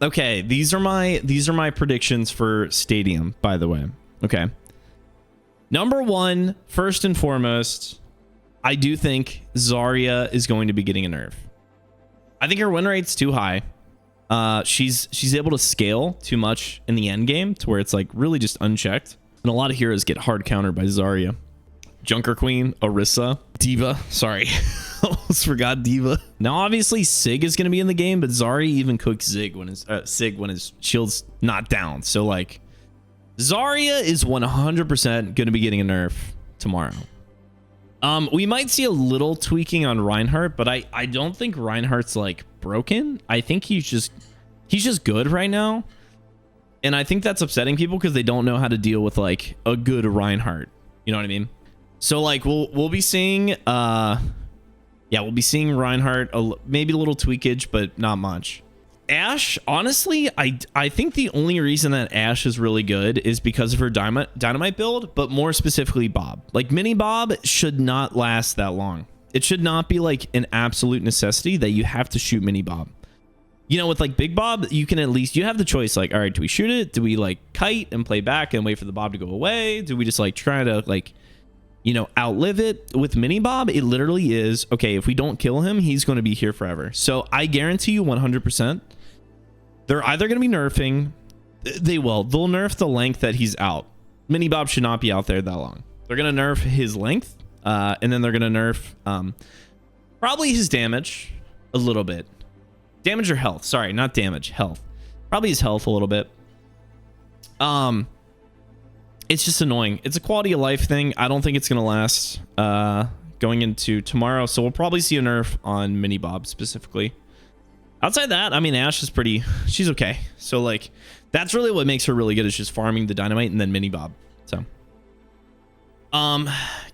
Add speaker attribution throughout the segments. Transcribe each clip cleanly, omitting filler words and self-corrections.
Speaker 1: Okay, these are my predictions for Stadium, by the way. Okay. Number one, first and foremost, I do think Zarya is going to be getting a nerf. I think her win rate's too high. She's able to scale too much in the end game to where it's like really just unchecked. And a lot of heroes get hard countered by Zarya. Junker Queen, Orisa, Diva. Sorry, almost forgot Diva. Now, obviously, Sig is going to be in the game, but Zarya even cooks Sig when his shield's not down. So, like, Zarya is 100% going to be getting a nerf tomorrow. We might see a little tweaking on Reinhardt, but I don't think Reinhardt's like broken. I think he's just good right now. And I think that's upsetting people because they don't know how to deal with like a good Reinhardt. You know what I mean? So like we'll be seeing we'll be seeing Reinhardt, maybe a little tweakage, but not much. Ashe, honestly, I think the only reason that Ashe is really good is because of her dynamite build, but more specifically Bob. Like mini Bob should not last that long. It should not be like an absolute necessity that you have to shoot mini Bob. You know, with like Big Bob, you can at least, you have the choice like, all right, do we shoot it? Do we like kite and play back and wait for the Bob to go away? Do we just like try to like, you know, outlive it? With mini Bob, it literally is, okay, if we don't kill him, he's going to be here forever. So I guarantee you 100%, they're either going to be nerfing, they'll nerf the length that he's out. Mini Bob should not be out there that long. They're going to nerf his length, and then they're going to nerf probably his damage a little bit. Damage or health? Sorry, not damage, health. Probably his health a little bit. It's just annoying. It's a quality of life thing. I don't think it's going to last going into tomorrow, so we'll probably see a nerf on mini Bob specifically. Outside that, I mean, Ashe is she's okay. So like, that's really what makes her really good, is just farming the dynamite and then mini Bob. So,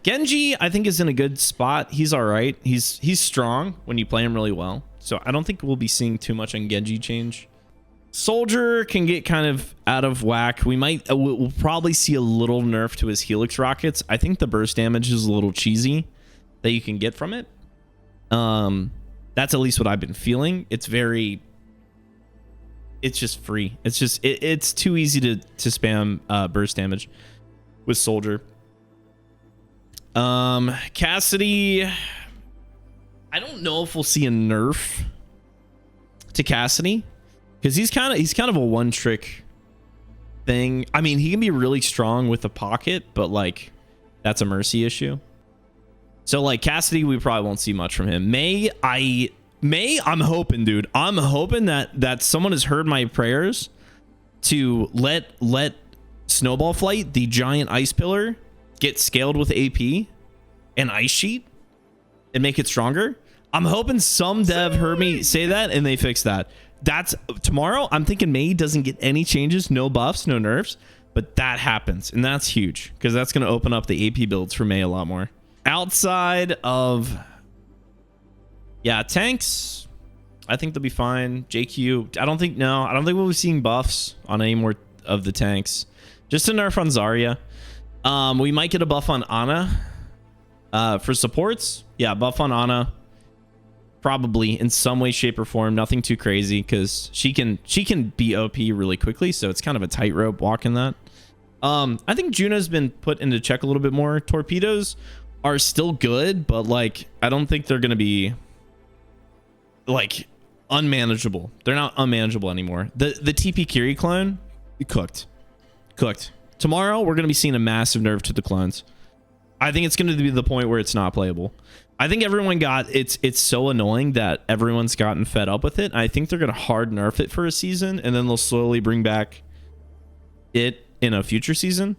Speaker 1: Genji, I think, is in a good spot. He's all right. He's strong when you play him really well. So I don't think we'll be seeing too much on Genji change. Soldier can get kind of out of whack. We'll probably see a little nerf to his Helix rockets. I think the burst damage is a little cheesy that you can get from it. That's at least what I've been feeling. It's just free. It's too easy to spam burst damage with Soldier. Cassidy, I don't know if we'll see a nerf to Cassidy because he's kind of a one trick thing. I mean, he can be really strong with the pocket, but like that's a mercy issue. So like Cassidy, we probably won't see much from him. May, I'm hoping, dude. I'm hoping that someone has heard my prayers to let Snowball Flight, the giant ice pillar, get scaled with AP and Ice Sheet and make it stronger. I'm hoping some dev heard me say that and they fix that. That's tomorrow. I'm thinking May doesn't get any changes, no buffs, no nerfs, but that happens, and that's huge because that's going to open up the AP builds for May a lot more. Outside of tanks, I think they'll be fine. JQ, I don't think we'll be seeing buffs on any more of the tanks. Just a nerf on Zarya. We might get a buff on Ana for supports. Yeah, buff on Ana, probably in some way, shape, or form. Nothing too crazy because she can be OP really quickly, so it's kind of a tightrope walking that. I think Juno's been put into check a little bit more. Torpedoes are still good, but like I don't think they're gonna be like unmanageable. They're not unmanageable anymore. The TP Kiri clone, cooked. Tomorrow we're gonna be seeing a massive nerf to the clones. I think it's gonna be the point where it's not playable. I think everyone it's so annoying that everyone's gotten fed up with it. I think they're gonna hard nerf it for a season and then they'll slowly bring back it in a future season.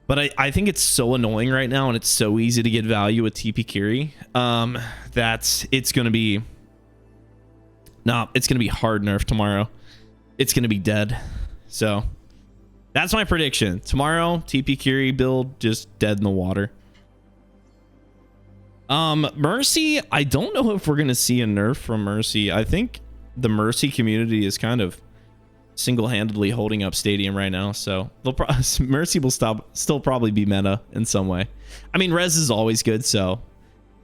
Speaker 1: But I think it's so annoying right now and it's so easy to get value with TP Kiri that it's going to be hard nerf tomorrow. It's going to be dead. So that's my prediction. Tomorrow, TP Kiri build just dead in the water. Mercy, I don't know if we're going to see a nerf from Mercy. I think the Mercy community is kind of single-handedly holding up Stadium right now, so Mercy will still probably be meta in some way. I mean, Res is always good, so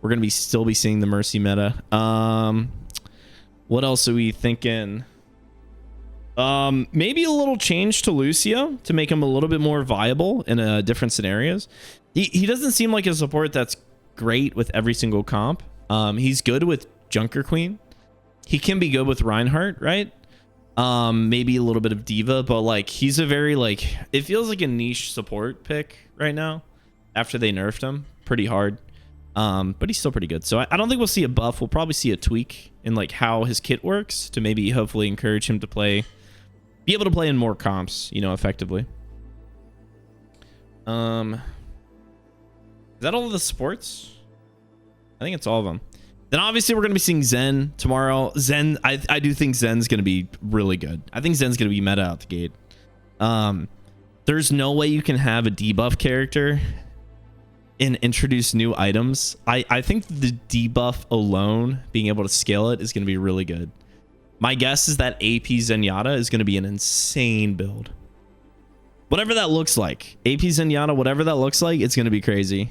Speaker 1: we're gonna still be seeing the Mercy meta. What else are we thinking? Maybe a little change to Lucio to make him a little bit more viable in different scenarios. He doesn't seem like a support that's great with every single comp. He's good with Junker Queen. He can be good with Reinhardt, right? Maybe a little bit of Diva, but like he's a very like, it feels like a niche support pick right now after they nerfed him pretty hard. But he's still pretty good. So I don't think we'll see a buff. We'll probably see a tweak in like how his kit works to maybe hopefully encourage him to be able to play in more comps, you know, effectively. Is that all of the sports? I think it's all of them. Then obviously we're going to be seeing Zen tomorrow. Zen, I do think Zen's going to be really good. I think Zen's going to be meta out the gate. There's no way you can have a debuff character and introduce new items. I think the debuff alone, being able to scale it, is going to be really good. My guess is that AP Zenyatta is going to be an insane build. Whatever that looks like. AP Zenyatta, whatever that looks like, it's going to be crazy.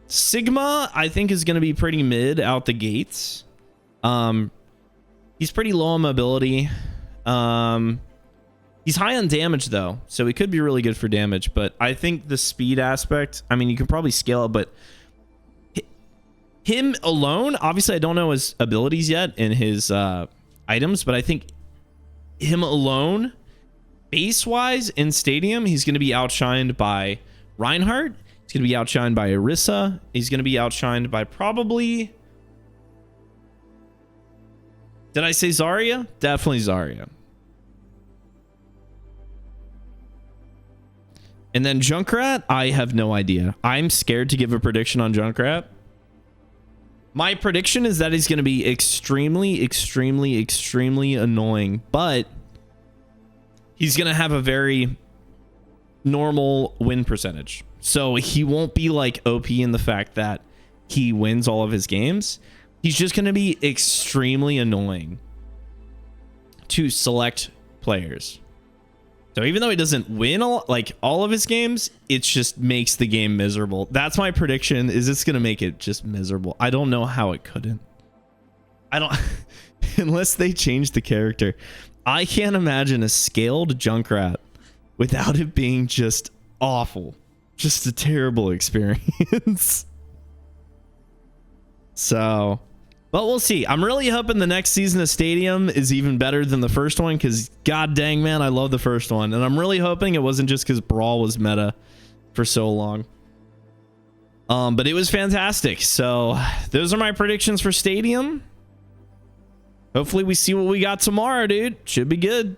Speaker 1: Sigma, I think, is going to be pretty mid out the gates. He's pretty low on mobility. He's high on damage, though, so he could be really good for damage. But I think the speed aspect, I mean, you can probably scale it, but him alone, obviously, I don't know his abilities yet in his items, but I think him alone, base-wise, in Stadium, he's going to be outshined by Reinhardt. He's going to be outshined by Orisa. He's going to be outshined by probably... Did I say Zarya? Definitely Zarya. And then Junkrat, I have no idea. I'm scared to give a prediction on Junkrat. My prediction is that he's going to be extremely, extremely, extremely annoying, but he's going to have a very normal win percentage. So he won't be like OP in the fact that he wins all of his games. He's just going to be extremely annoying to select players. So even though he doesn't win all of his games, it just makes the game miserable. That's my prediction, is it's going to make it just miserable. I don't know how it couldn't. I don't... Unless they change the character. I can't imagine a scaled Junkrat without it being just awful. Just a terrible experience. So... But we'll see. I'm really hoping the next season of Stadium is even better than the first one, because god dang, man, I love the first one. And I'm really hoping it wasn't just because Brawl was meta for so long. But it was fantastic. So those are my predictions for Stadium. Hopefully we see what we got tomorrow, dude. Should be good.